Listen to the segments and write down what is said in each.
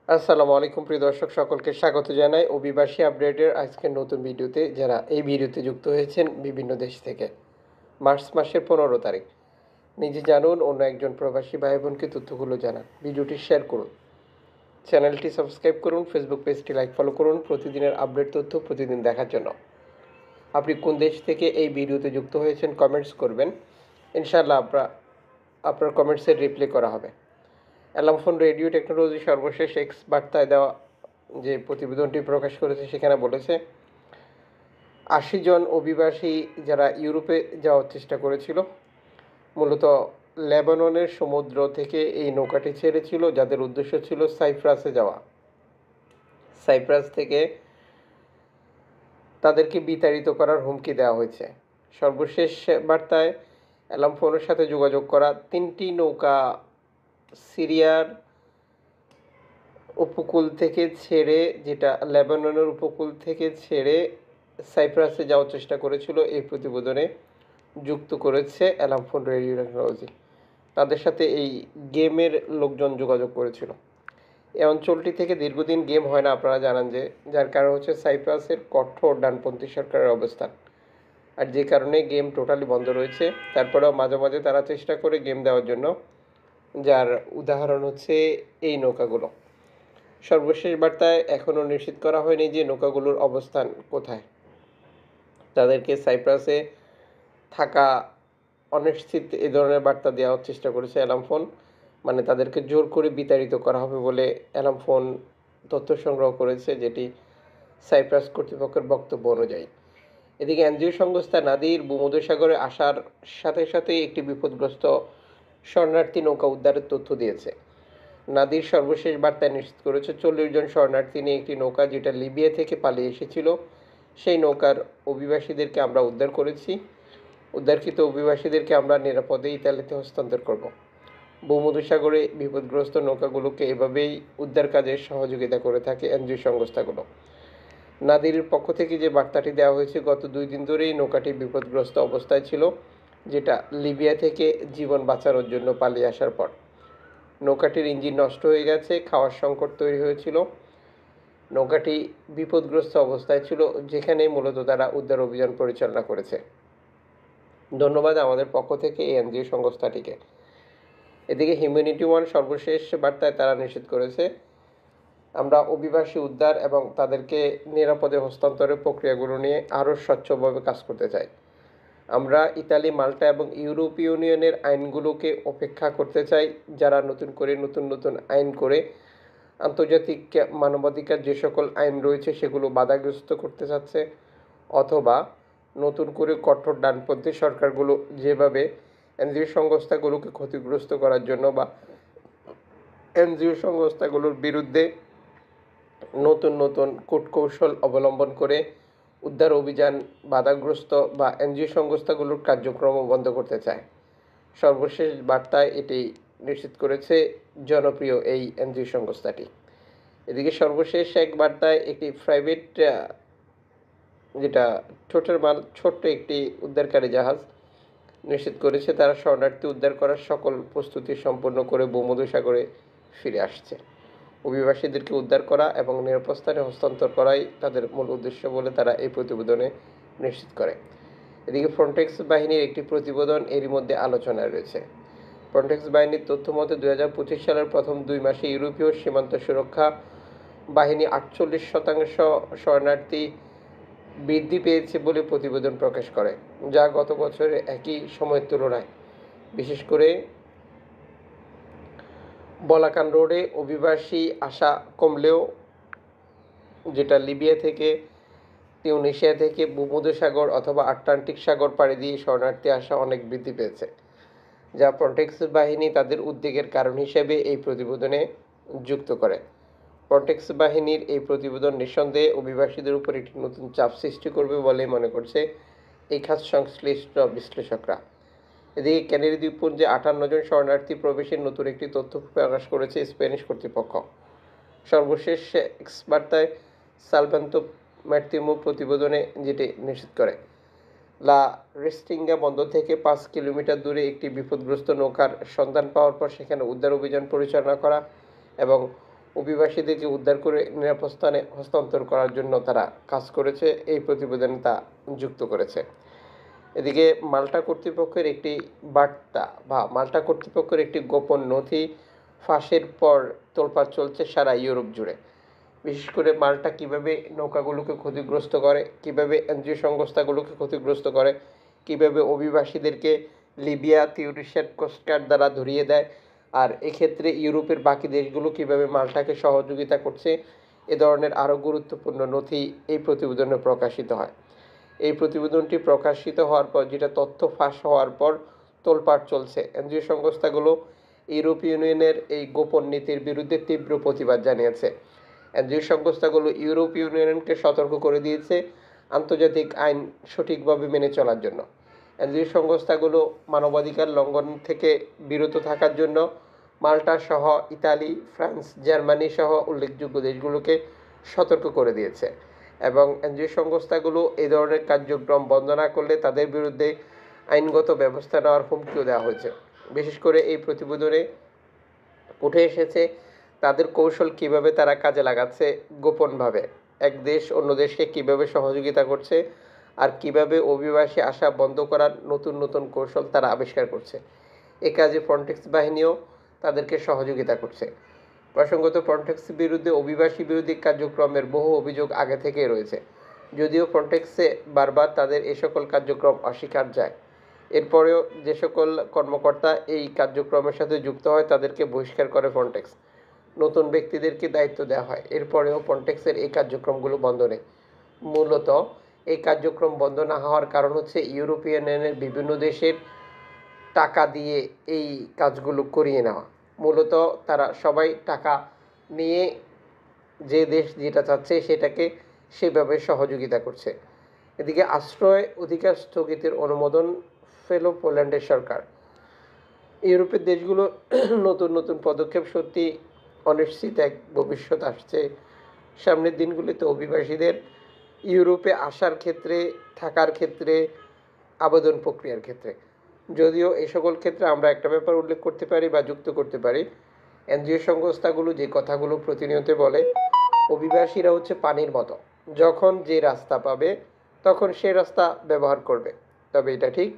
আসসালামু আলাইকুম প্রিয় দর্শক সকলকে স্বাগত জানাই অভিবাসী আপডেটের আজকের নতুন ভিডিওতে। যারা এই ভিডিওতে যুক্ত হয়েছেন বিভিন্ন দেশ থেকে, মার্চ মাসের 15 তারিখ, নিজে জানুন, অন্য একজন প্রবাসী ভাই বোনকে তথ্যগুলো জানান। ভিডিওটি শেয়ার করুন, চ্যানেলটি সাবস্ক্রাইব করুন, ফেসবুক পেজটি লাইক ফলো করুন প্রতিদিনের আপডেট তথ্য প্রতিদিন দেখার জন্য। আপনি কোন দেশ থেকে এই ভিডিওতে যুক্ত হয়েছেন কমেন্টস করবেন, ইনশাআল্লাহ আপনার কমেন্টসের রিপ্লাই করা হবে। অ্যালামফোন রেডিও টেকনোলজি সর্বশেষ এক্স বার্তায় দেওয়া যে প্রতিবেদনটি প্রকাশ করেছে সেখানে বলেছে ৮০ জন অভিবাসী যারা ইউরোপে যাওয়ার চেষ্টা করেছিল, মূলত লেবাননের সমুদ্র থেকে এই নৌকাটি ছেড়েছিল, যাদের উদ্দেশ্য ছিল সাইপ্রাসে যাওয়া। সাইপ্রাস থেকে তাদেরকে বিতাড়িত করার হুমকি দেওয়া হয়েছে। সর্বশেষ বার্তায় অ্যালামফোনের সাথে যোগাযোগ করা 3টি নৌকা সিরিয়ার উপকূল থেকে ছেড়ে, যেটা লেবাননের উপকূল থেকে ছেড়ে সাইপ্রাসে যাওয়ার চেষ্টা করেছিল, এই প্রতিবেদনে যুক্ত করেছে অ্যালামফোন রেডিও টেকনোলজি। তাদের সাথে এই গেমের লোকজন যোগাযোগ করেছিল। এই অঞ্চলটি থেকে দীর্ঘদিন গেম হয় না, আপনারা জানান, যার কারণ হচ্ছে সাইপ্রাসের কঠোর ডানপন্থী সরকারের অবস্থান, আর যে কারণে গেম টোটালি বন্ধ রয়েছে। তারপরেও মাঝে মাঝে তারা চেষ্টা করে গেম দেওয়ার জন্য, যার উদাহরণ হচ্ছে এই নৌকাগুলো। সর্বশেষ বার্তায় এখনও নিশ্চিত করা হয়নি যে নৌকাগুলোর অবস্থান কোথায়। তাদেরকে সাইপ্রাসে থাকা অনিশ্চিত এ ধরনের বার্তা দেওয়ার চেষ্টা করেছে অ্যালামফোন, মানে তাদেরকে জোর করে বিতাড়িত করা হবে বলে অ্যালামফোন তথ্য সংগ্রহ করেছে, যেটি সাইপ্রাস কর্তৃপক্ষের বক্তব্য অনুযায়ী। এদিকে এনজিও সংস্থা নাদির ভূমধ্যসাগরে আসার সাথে সাথেই একটি বিপদগ্রস্ত শরণার্থী নৌকা উদ্ধারের তথ্য দিয়েছে। নাদির সর্বশেষ বার্তায় নিশ্চিত করেছে 40 জন শরণার্থী নিয়ে একটি নৌকা, যেটা লিবিয়া থেকে পালিয়ে এসেছিল, সেই নৌকার অভিবাসীদেরকে আমরা উদ্ধার করেছি। উদ্ধারকৃত অভিবাসীদেরকে আমরা নিরাপদে ইতালিতে হস্তান্তর করব। ভূমধ্যসাগরে বিপদগ্রস্ত নৌকাগুলোকে এভাবেই উদ্ধার কাজে সহযোগিতা করে থাকে এনজিও সংস্থাগুলো। নাদিরের পক্ষ থেকে যে বার্তাটি দেওয়া হয়েছে, গত 2 দিন ধরেই নৌকাটি বিপদগ্রস্ত অবস্থায় ছিল, যেটা লিবিয়া থেকে জীবন বাঁচানোর জন্য পালিয়ে আসার পর। নৌকাটির ইঞ্জিন নষ্ট হয়ে গেছে, খাওয়ার সংকট তৈরি হয়েছিল, নৌকাটি বিপদগ্রস্ত অবস্থায় ছিল, যেখানে মূলত তারা উদ্ধার অভিযান পরিচালনা করেছে। ধন্যবাদ আমাদের পক্ষ থেকে এই এনজিও সংস্থাটিকে। এদিকে হিউম্যানিটি ওয়ান সর্বশেষ বার্তায় তারা নিশ্চিত করেছে, আমরা অভিবাসী উদ্ধার এবং তাদেরকে নিরাপদে হস্তান্তরের প্রক্রিয়াগুলো নিয়ে আরও স্বচ্ছভাবে কাজ করতে চাই। আমরা ইতালি, মাল্টা এবং ইউরোপীয় ইউনিয়নের আইনগুলোকে উপেক্ষা করতে চাই, যারা নতুন নতুন আইন করে আন্তর্জাতিক মানবাধিকার যে সকল আইন রয়েছে সেগুলো বাধাগ্রস্ত করতে চাচ্ছে, অথবা নতুন করে কঠোর ডানপন্থী সরকারগুলো যেভাবে এনজিও সংস্থাগুলোকে ক্ষতিগ্রস্ত করার জন্য বা এনজিও সংস্থাগুলোর বিরুদ্ধে নতুন কূটকৌশল অবলম্বন করে উদ্ধার অভিযান বাধাগ্রস্ত বা এনজিও সংস্থাগুলোর কার্যক্রম বন্ধ করতে চায়। সর্বশেষ বার্তায় এটি নিশ্চিত করেছে জনপ্রিয় এই এনজিও সংস্থাটি। এদিকে সর্বশেষ এক বার্তায় একটি প্রাইভেট, যেটা ছোট্ট একটি উদ্ধারকারী জাহাজ নিশ্চিত করেছে তারা শরণার্থী উদ্ধার করার সকল প্রস্তুতি সম্পন্ন করে ভূমধ্যসাগরে ফিরে আসছে। অভিবাসীদেরকে উদ্ধার করা এবং নিরাপদ স্থানে হস্তান্তর করাই তাদের মূল উদ্দেশ্য বলে তারা এই প্রতিবেদনে নিশ্চিত করে। এদিকে ফ্রন্টেক্স বাহিনীর একটি প্রতিবেদন এরই মধ্যে আলোচনায় রয়েছে। ফ্রন্টেক্স বাহিনীর তথ্য মতে 2025 সালের প্রথম 2 মাসে ইউরোপীয় সীমান্ত সুরক্ষা বাহিনী 48% শরণার্থী বৃদ্ধি পেয়েছে বলে প্রতিবেদন প্রকাশ করে, যা গত বছরের একই সময়ের তুলনায়। বিশেষ করে বলাকান রোডে অভিবাসী আসা কমলেও, যেটা লিবিয়া থেকে, তিউনিসিয়া থেকে ভূমধ্যসাগর অথবা আটলান্টিক সাগর পাড়ি দিয়ে শরণার্থী আসা অনেক বৃদ্ধি পেয়েছে, যা ফ্রন্টেক্স বাহিনী তাদের উদ্বেগের কারণ হিসেবে এই প্রতিবেদনে যুক্ত করে। ফ্রন্টেক্স বাহিনীর এই প্রতিবেদন নিঃসন্দেহে অভিবাসীদের উপর একটি নতুন চাপ সৃষ্টি করবে বলে মনে করছে এই খাত সংশ্লিষ্ট বিশ্লেষকরা। এদিকে ক্যানারি দ্বীপপুঞ্জে 58 জন শরণার্থী প্রবেশের নতুন একটি তথ্য প্রকাশ করেছে স্প্যানিশ কর্তৃপক্ষ। সর্বশেষ এক্স বার্তায় সালভান্তো ম্যার্তিমো প্রতিবেদনে যেটি নিশ্চিত করে, লা রেস্টিঙ্গা বন্দর থেকে 5 কিলোমিটার দূরে একটি বিপদগ্রস্ত নৌকার সন্ধান পাওয়ার পর সেখানে উদ্ধার অভিযান পরিচালনা করা এবং অভিবাসীদেরকে উদ্ধার করে নিরাপদ স্থানে হস্তান্তর করার জন্য তারা কাজ করেছে, এই প্রতিবেদনে তা যুক্ত করেছে। এদিকে মাল্টা কর্তৃপক্ষের একটি বার্তা বা মাল্টা কর্তৃপক্ষের একটি গোপন নথি ফাঁসের পর তোলপাড় চলছে সারা ইউরোপ জুড়ে। বিশেষ করে মাল্টা কিভাবে নৌকাগুলোকে ক্ষতিগ্রস্ত করে, কিভাবে এনজিও সংস্থাগুলোকে ক্ষতিগ্রস্ত করে, কিভাবে অভিবাসীদেরকে লিবিয়া তিউনিসিয়ান কোস্টগার্ড দ্বারা ধরিয়ে দেয়, আর এক্ষেত্রে ইউরোপের বাকি দেশগুলো কিভাবে মাল্টাকে সহযোগিতা করছে, এ ধরনের আরও গুরুত্বপূর্ণ নথি এই প্রতিবেদনে প্রকাশিত হয়। এই প্রতিবেদনটি প্রকাশিত হওয়ার পর, যেটা তথ্য ফাঁস হওয়ার পর তোলপাড় চলছে, এনজিও সংস্থাগুলো ইউরোপীয় ইউনিয়নের এই গোপন নীতির বিরুদ্ধে তীব্র প্রতিবাদ জানিয়েছে। এনজিও সংস্থাগুলো ইউরোপীয় ইউনিয়নকে সতর্ক করে দিয়েছে আন্তর্জাতিক আইন সঠিকভাবে মেনে চলার জন্য। এনজিও সংস্থাগুলো মানবাধিকার লঙ্ঘন থেকে বিরত থাকার জন্য মাল্টা সহ ইতালি, ফ্রান্স, জার্মানি সহ উল্লেখযোগ্য দেশগুলোকে সতর্ক করে দিয়েছে এবং এনজিও সংস্থাগুলো এই ধরনের কার্যক্রম বন্ধ না করলে তাদের বিরুদ্ধে আইনগত ব্যবস্থা নেওয়ার হুমকিও দেওয়া হয়েছে। বিশেষ করে এই প্রতিবেদনে উঠে এসেছে তাদের কৌশল কিভাবে তারা কাজে লাগাচ্ছে গোপনভাবে, এক দেশ অন্য দেশকে কিভাবে সহযোগিতা করছে আর কিভাবে অভিবাসী আসা বন্ধ করার নতুন নতুন কৌশল তারা আবিষ্কার করছে। এ কাজে ফ্রন্টেক্স বাহিনীও তাদেরকে সহযোগিতা করছে। প্রসঙ্গত, ফ্রন্টেক্স বিরুদ্ধে অভিবাসী বিরোধী কার্যক্রমের বহু অভিযোগ আগে থেকেই রয়েছে, যদিও ফ্রন্টেক্সে বারবার তাদের এ সকল কার্যক্রম অস্বীকার যায়। এরপরেও যে সকল কর্মকর্তা এই কার্যক্রমের সাথে যুক্ত হয় তাদেরকে বহিষ্কার করে ফ্রন্টেক্স, নতুন ব্যক্তিদেরকে দায়িত্ব দেওয়া হয়। এরপরেও ফ্রন্টেক্সের এই কার্যক্রমগুলো বন্ধ নেই। মূলত এই কার্যক্রম বন্ধ না হওয়ার কারণ হচ্ছে ইউরোপিয়ান ইউনিয়নের বিভিন্ন দেশের টাকা দিয়ে এই কাজগুলো করিয়ে নেওয়া। মূলত তারা সবাই টাকা নিয়ে যে দেশ যেটা চাচ্ছে সেটাকে সেভাবে সহযোগিতা করছে। এদিকে আশ্রয় অধিকার স্থগিতের অনুমোদন পেল পোল্যান্ডের সরকার। ইউরোপের দেশগুলো নতুন নতুন পদক্ষেপ, সত্যি অনিশ্চিত এক ভবিষ্যৎ আসছে সামনের দিনগুলিতে অভিবাসীদের ইউরোপে আসার ক্ষেত্রে, থাকার ক্ষেত্রে, আবেদন প্রক্রিয়ার ক্ষেত্রে। যদিও এই সকল ক্ষেত্রে আমরা একটা ব্যাপার উল্লেখ করতে পারি বা যুক্ত করতে পারি, এনজিও সংস্থাগুলো যে কথাগুলো প্রতিনিয়ত বলে, অভিবাসীরা হচ্ছে পানির মতো, যখন যে রাস্তা পাবে তখন সে রাস্তা ব্যবহার করবে। তবে এটা ঠিক,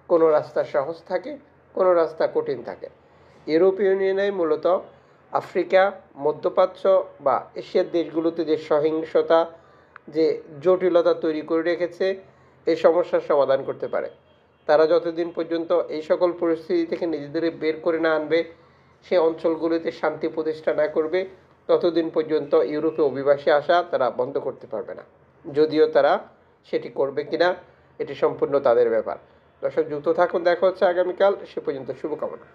কোনো রাস্তা সহজ থাকে, কোনো রাস্তা কঠিন থাকে। ইউরোপীয় ইউনিয়নে মূলত আফ্রিকা, মধ্যপ্রাচ্য বা এশিয়ার দেশগুলোতে যে সহিংসতা, যে জটিলতা তৈরি করে রেখেছে, এই সমস্যার সমাধান করতে পারে। তারা যতদিন পর্যন্ত এই সকল পরিস্থিতি থেকে নিজেদের বের করে না আনবে, সে অঞ্চলগুলিতে শান্তি প্রতিষ্ঠা না করবে, ততদিন পর্যন্ত ইউরোপে অভিবাসী আসা তারা বন্ধ করতে পারবে না। যদিও তারা সেটি করবে কিনা এটি সম্পূর্ণ তাদের ব্যাপার। দর্শক, যুক্ত থাকুন, দেখা হচ্ছে আগামীকাল। সে পর্যন্ত শুভকামনা।